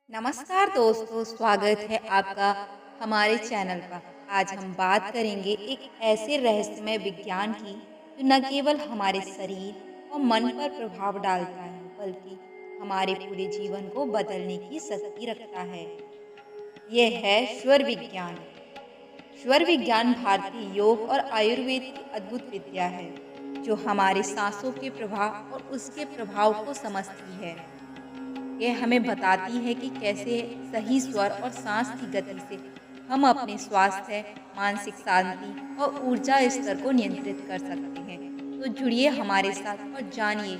नमस्कार दोस्तों, स्वागत है आपका हमारे चैनल पर। आज हम बात करेंगे एक ऐसे रहस्यमय विज्ञान की जो न केवल हमारे शरीर और मन पर प्रभाव डालता है बल्कि हमारे पूरे जीवन को बदलने की शक्ति रखता है। यह है स्वर विज्ञान। स्वर विज्ञान भारतीय योग और आयुर्वेद की अद्भुत विद्या है जो हमारे सांसों के प्रभाव और उसके प्रभाव को समझती है। यह हमें बताती है कि कैसे सही स्वर और सांस की गति से हम अपने स्वास्थ्य, मानसिक शांति और ऊर्जा स्तर को नियंत्रित कर सकते हैं। तो जुड़िए हमारे साथ और जानिए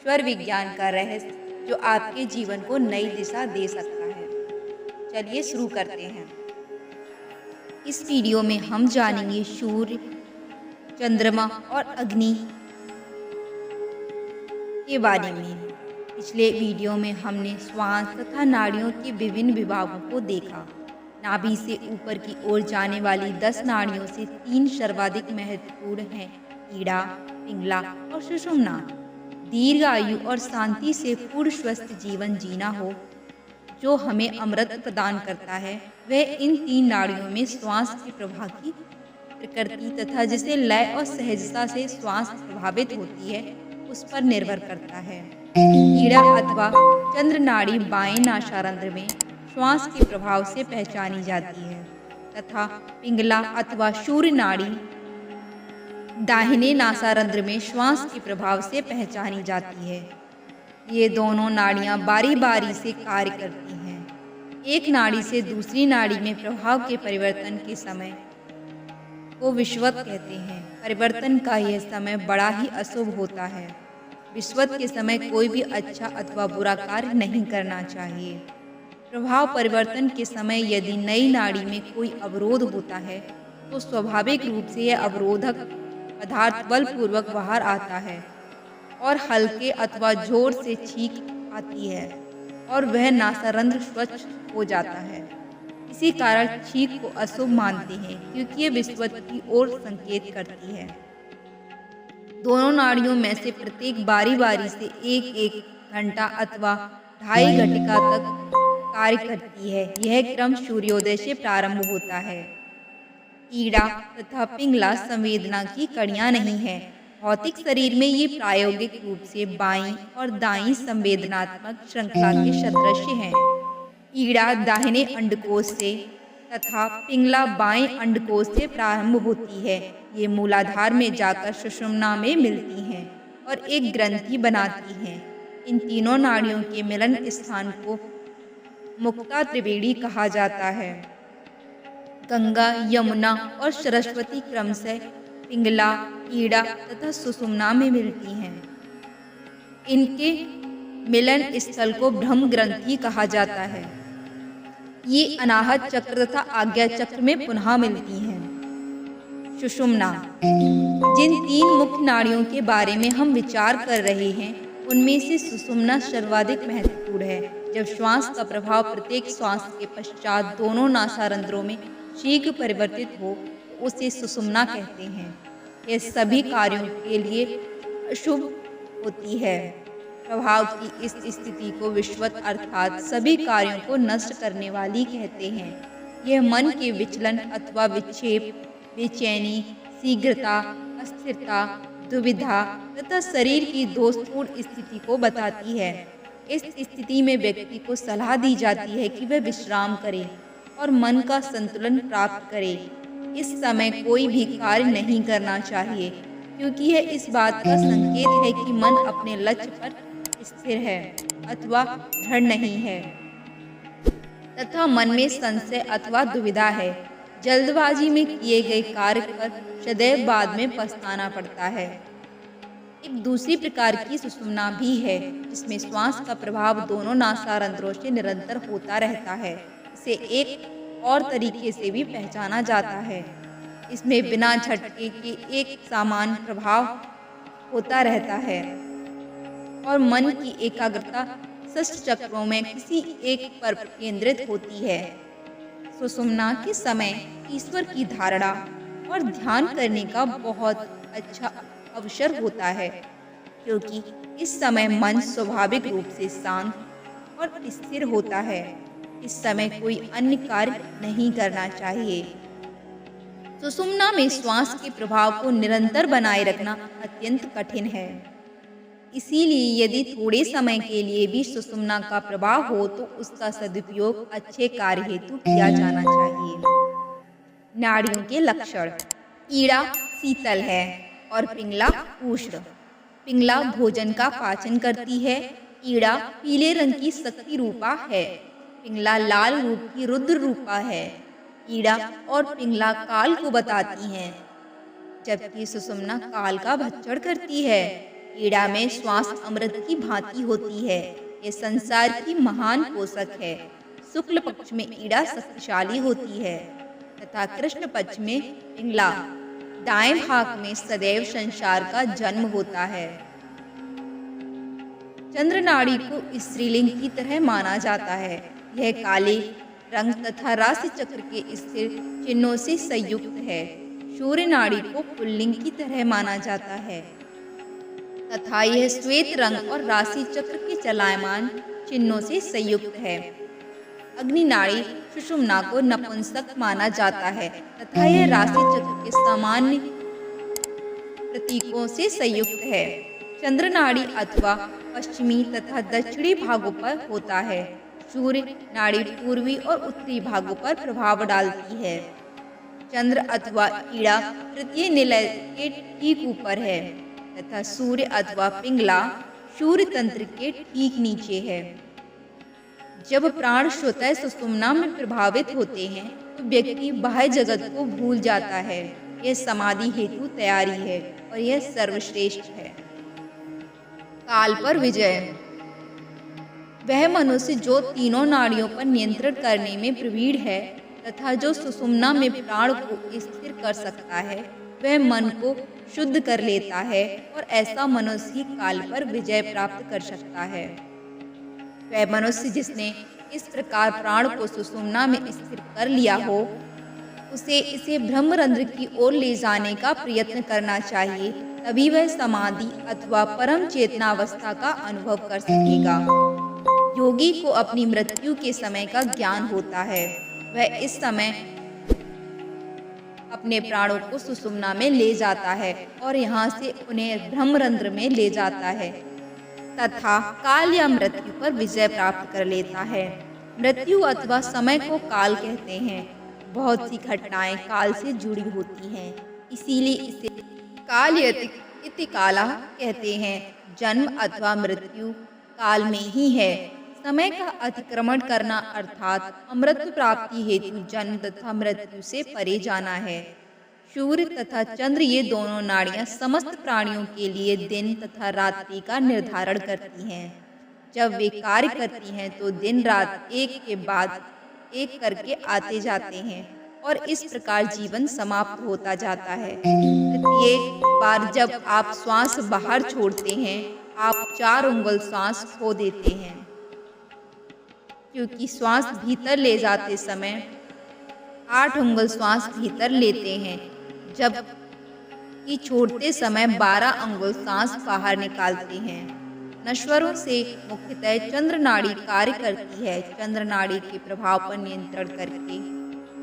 स्वर विज्ञान का रहस्य जो आपके जीवन को नई दिशा दे सकता है। चलिए शुरू करते हैं। इस वीडियो में हम जानेंगे सूर्य, चंद्रमा और अग्नि के बारे में। पिछले वीडियो में हमने श्वास तथा नाड़ियों के विभिन्न विभागों को देखा। नाभि से ऊपर की ओर जाने वाली 10 नाड़ियों से 3 सर्वाधिक महत्वपूर्ण हैं: ईड़ा, पिंगला और सुषुम्ना। दीर्घ आयु और शांति से पूर्ण स्वस्थ जीवन जीना हो जो हमें अमृत प्रदान करता है, वह इन 3 नाड़ियों में श्वास के प्रवाह की प्रकृति तथा जिसे लय और सहजता से श्वास प्रभावित होती है उस पर निर्भर करता है। ईड़ा अथवा चंद्र नाड़ी बाएं नासारंध्र में श्वास के प्रभाव से पहचानी जाती है तथा पिंगला अथवा सूर्य नाड़ी दाहिने नासारंध्र में श्वास के प्रभाव से पहचानी जाती है। ये दोनों नाड़ियां बारी बारी से कार्य करती हैं। एक नाड़ी से दूसरी नाड़ी में प्रभाव के परिवर्तन के समय को विषुवत कहते हैं। परिवर्तन का यह समय बड़ा ही अशुभ होता है। विषुवत के समय कोई भी अच्छा अथवा बुरा कार्य नहीं करना चाहिए। प्रभाव परिवर्तन के समय यदि नई नाड़ी में कोई अवरोध होता है तो स्वाभाविक रूप से यह अवरोधक पदार्थ बलपूर्वक बाहर आता है और हल्के अथवा जोर से छींक आती है और वह नासारंध्र स्वच्छ हो जाता है। इसी कारण छींक को अशुभ मानते हैं क्योंकि ये विषुवत की ओर संकेत करती है। दोनों नाड़ियों में से प्रत्येक बारी बारी से 1-1 घंटा अथवा 2.5 घटिका तक कार्य करती है। यह क्रम सूर्योदय से प्रारंभ होता है। ईड़ा तथा पिंगला संवेदना की कड़ियां नहीं है। भौतिक शरीर में ये प्रायोगिक रूप से बाईं और दाईं संवेदनात्मक श्रृंखला के सदृश हैं। ईड़ा दाहिने अंडकोश से तथा पिंगला बाएं अंडकोश से प्रारंभ होती है। ये मूलाधार में जाकर सुषुम्ना में मिलती हैं और एक ग्रंथि बनाती हैं। इन तीनों नाड़ियों के मिलन स्थान को मुक्ता त्रिवेणी कहा जाता है। गंगा, यमुना और सरस्वती क्रमशः पिंगला, ईड़ा तथा सुषुम्ना में मिलती हैं। इनके मिलन स्थल को ब्रह्म ग्रंथि कहा जाता है। ये अनाहत चक्र तथा आज्ञा चक्र में पुनः मिलती हैं। सुषुम्ना। जिन 3 मुख्य नाड़ियों के बारे में हम विचार कर रहे हैं उनमें से सुषुम्ना सर्वाधिक महत्वपूर्ण है। जब श्वास का प्रभाव प्रत्येक श्वास के पश्चात दोनों नासारंध्रों में शीघ्र परिवर्तित हो तो उसे सुषुम्ना कहते हैं। यह सभी कार्यों के लिए अशुभ होती है। प्रभाव की इस स्थिति को विषुवत अर्थात सभी कार्यों को नष्ट करने वाली कहते हैं। यह मन के विचलन अथवा विक्षेप, बेचैनी, शीघ्रता, अस्थिरता, दुविधा तथा शरीर की दोषपूर्ण स्थिति को बताती है। इस स्थिति में व्यक्ति को सलाह दी जाती है कि वह विश्राम करे और मन का संतुलन प्राप्त करे। इस समय कोई भी कार्य नहीं करना चाहिए क्योंकि यह इस बात का संकेत है कि मन अपने लक्ष्य पर स्थिर है अथवा दृढ़ नहीं है तथा मन में संशय अथवा दुविधा है। जल्दबाजी में किए गए कार्य पर सदैव बाद में पछताना पड़ता है। एक दूसरी प्रकार की सुषुम्ना भी है जिसमें श्वास का प्रभाव दोनों नासारंध्रों से निरंतर होता रहता है। इसे एक और तरीके से भी पहचाना जाता है। इसमें बिना झटके के एक समान प्रभाव होता रहता है और मन की एकाग्रता षष्ठ चक्रों में किसी एक पर केंद्रित होती है। सुषुम्ना के समय ईश्वर की धारणा और ध्यान करने का बहुत अच्छा अवसर होता है क्योंकि इस समय मन स्वाभाविक रूप से शांत और स्थिर होता है। इस समय कोई अन्य कार्य नहीं करना चाहिए। सुषुम्ना में श्वास के प्रभाव को निरंतर बनाए रखना अत्यंत कठिन है। इसीलिए यदि थोड़े समय के लिए भी सुषुम्ना का प्रभाव हो तो उसका सदुपयोग अच्छे कार्य हेतु किया जाना चाहिए। नाड़ियों के लक्षण। ईड़ा शीतल है और पिंगला उष्ण। पिंगला भोजन का पाचन करती है। ईड़ा पीले रंग की शक्ति रूपा है। पिंगला लाल रूप की रुद्र रूपा है। ईड़ा और पिंगला काल को बताती हैं, जबकि सुषुम्ना काल का भक्षण करती है। ईड़ा में श्वास अमृत की भांति होती है। ये संसार की महान पोषक है। शुक्ल पक्ष में ईड़ा शक्तिशाली होती है तथा कृष्ण पक्ष में पिंगला। दाएं भाग में सदैव संसार का जन्म होता है। चंद्र नाड़ी को स्त्रीलिंग की तरह माना जाता है। यह काले रंग तथा राशि चक्र के स्थिर चिन्हों से संयुक्त है। सूर्य नाड़ी को पुल्लिंग की तरह माना जाता है तथा यह श्वेत रंग और राशि चक्र के चलायमान चिन्हों से संयुक्त है। अग्नि नाड़ी सुषुम्ना को नपुंसक माना जाता है तथा यह राशि चक्र के सामान्य प्रतीकों से संयुक्त है। चंद्र नाड़ी अथवा पश्चिमी तथा दक्षिणी भागों पर होता है। सूर्य नाड़ी पूर्वी और उत्तरी भागों पर प्रभाव डालती है। चंद्र अथवा ईड़ा तृतीय निलय के ठीक ऊपर है तथा सूर्य अथवा पिंगला सूर्य तंत्र के ठीक नीचे है। जब प्राण स्वतः सुषुम्ना में प्रभावित होते हैं तो व्यक्ति बाह्य जगत को भूल जाता है। यह समाधि हेतु तैयारी है और यह सर्वश्रेष्ठ है। काल पर विजय। वह मनुष्य जो तीनों नाड़ियों पर नियंत्रण करने में प्रवीण है तथा जो सुषुम्ना में प्राण को स्थिर कर सकता है, वह मन को शुद्ध कर लेता है और ऐसा मनुष्य ही काल पर विजय प्राप्त कर सकता है। वह मनुष्य जिसने इस प्रकार प्राण को सुषुम्ना में स्थिर कर लिया हो, उसे इसे ब्रह्मरंध्र की ओर ले जाने का प्रयत्न करना चाहिए। तभी वह समाधि अथवा परम चेतनावस्था का अनुभव कर सकेगा। योगी को अपनी मृत्यु के समय का ज्ञान होता है। वह इस समय अपने प्राणों को सुषुम्ना में ले जाता है और यहाँ से उन्हें ब्रह्मरंध्र में ले जाता है तथा काल या मृत्यु पर विजय प्राप्त कर लेता है। मृत्यु अथवा समय को काल कहते हैं। बहुत सी घटनाएं काल से जुड़ी होती हैं, इसीलिए इसे कालयति इति काला कहते हैं। जन्म अथवा मृत्यु काल में ही है। समय का अतिक्रमण करना अर्थात अमृत प्राप्ति हेतु जन्म तथा मृत्यु से परे जाना है। सूर्य तथा चंद्र ये दोनों नाड़ियां समस्त प्राणियों के लिए दिन तथा रात्रि का निर्धारण करती हैं। जब वे कार्य करती हैं तो दिन रात एक के बाद एक करके आते जाते हैं और इस प्रकार जीवन समाप्त होता जाता है। प्रत्येक बार जब आप श्वास बाहर छोड़ते हैं, आप 4 उंगल श्वास खो देते हैं, क्योंकि श्वास भीतर ले जाते समय 8 उंगल श्वास भीतर लेते हैं, जबकि छोड़ते समय 12 अंगुल सांस बाहर निकालते हैं। नश्वरों से मुख्यतः चंद्र नाड़ी कार्य करती है। चंद्र नाड़ी के प्रभाव पर नियंत्रण करके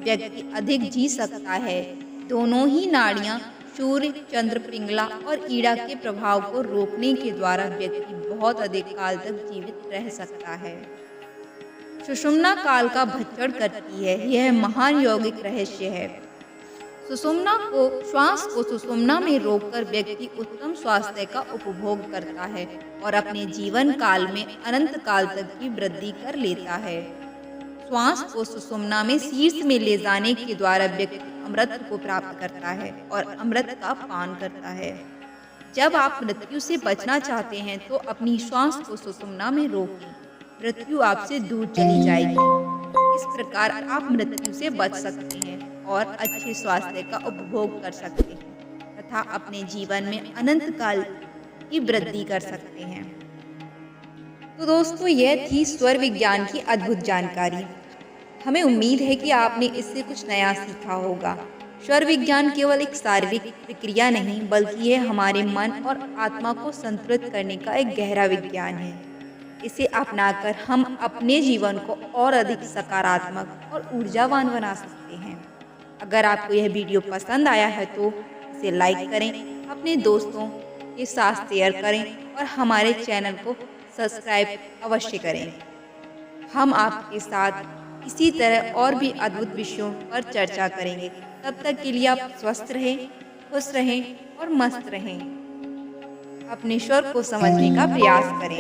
व्यक्ति अधिक जी सकता है। दोनों ही नाड़ियां सूर्य, चंद्र, पिंगला और ईड़ा के प्रभाव को रोकने के द्वारा व्यक्ति बहुत अधिक काल तक जीवित रह सकता है। सुषुम्ना काल का भक्षण करती है। यह महान यौगिक रहस्य है। सुषुम्ना को श्वास को सुषुम्ना में रोककर व्यक्ति उत्तम स्वास्थ्य का उपभोग करता है और अपने जीवन काल में अनंत काल तक की वृद्धि कर लेता है। श्वास को सुषुम्ना में शीर्ष में ले जाने के द्वारा व्यक्ति अमृत को प्राप्त करता है और अमृत का पान करता है। जब आप मृत्यु से बचना चाहते हैं तो अपनी श्वास को सुषुम्ना में रोकें। मृत्यु आपसे दूर चली जाएगी। इस प्रकार आप मृत्यु से बच सकते हैं और अच्छे स्वास्थ्य का उपभोग कर सकते हैं तथा अपने जीवन में अनंत काल की वृद्धि कर सकते हैं। तो दोस्तों, यह थी स्वर विज्ञान की अद्भुत जानकारी। हमें उम्मीद है कि आपने इससे कुछ नया सीखा होगा। स्वर विज्ञान केवल एक शारीरिक प्रक्रिया नहीं, बल्कि यह हमारे मन और आत्मा को संतुलित करने का एक गहरा विज्ञान है। इसे अपनाकर हम अपने जीवन को और अधिक सकारात्मक और ऊर्जावान बना सकते हैं। अगर आपको यह वीडियो पसंद आया है तो इसे लाइक करें, अपने दोस्तों के साथ शेयर करें और हमारे चैनल को सब्सक्राइब अवश्य करें। हम आपके साथ इसी तरह और भी अद्भुत विषयों पर चर्चा करेंगे। तब तक के लिए आप स्वस्थ रहें, खुश रहें और मस्त रहें। अपने स्वर को समझने का प्रयास करें।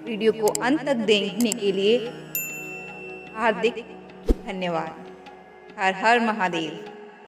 वीडियो को अंत तक देखने के लिए हार्दिक धन्यवाद। हर हर महादेव।